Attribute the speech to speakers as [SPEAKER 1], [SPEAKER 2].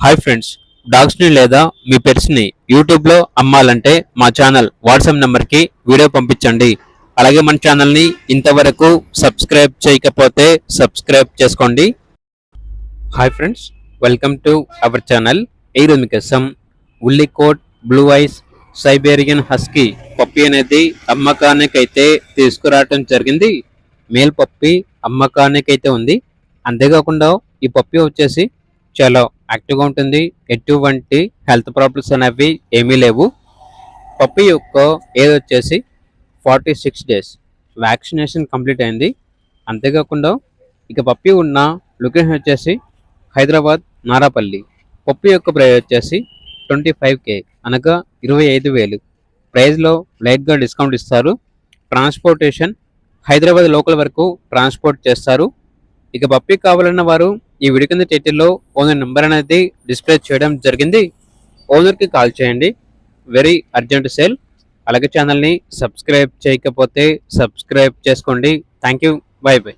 [SPEAKER 1] Hi friends, డాగ్స్ని లేదా మీ పెట్స్ని యూట్యూబ్లో అమ్మాలంటే మా ఛానల్ వాట్సాప్ నెంబర్కి వీడియో పంపించండి. అలాగే మన ఛానల్ని ఇంతవరకు సబ్స్క్రైబ్ చేయకపోతే సబ్స్క్రైబ్ చేసుకోండి. Hi friends, welcome to our channel. ఈరోజు మీకోసం woolly coat blue eyes Siberian husky puppy అనేది అమ్మకానికైతే తీసుకురావటం జరిగింది. మేల్ పప్పి అమ్మకానికైతే ఉంది. అంతేకాకుండా ఈ పప్పి వచ్చేసి చాలా యాక్టివ్గా ఉంటుంది. ఎటువంటి హెల్త్ ప్రాబ్లమ్స్ అనేవి ఏమీ లేవు. పప్పి యొక్క ఏజ్ వచ్చేసి 46 డేస్. వ్యాక్సినేషన్ కంప్లీట్ అయింది. అంతేకాకుండా ఇక పప్పి ఉన్న లొకేషన్ వచ్చేసి హైదరాబాద్ నారాపల్లి. పప్పి యొక్క ప్రైస్ వచ్చేసి 25K, అనగా 25,000. ప్రైస్లో లైట్గా డిస్కౌంట్ ఇస్తారు. ట్రాన్స్పోర్టేషన్ హైదరాబాద్ లోకల్ వరకు ట్రాన్స్పోర్ట్ చేస్తారు. ఇక పప్పి కావాలన్న వారు ఈ వీడియో కింద టైటిల్లో ఓనర్ నెంబర్ అనేది డిస్ప్లే చేయడం జరిగింది. ఓనర్కి కాల్ చేయండి. Very urgent sale. అలాగే ఛానల్ని సబ్స్క్రైబ్ చేయకపోతే సబ్స్క్రైబ్ చేసుకోండి. Thank you. By by.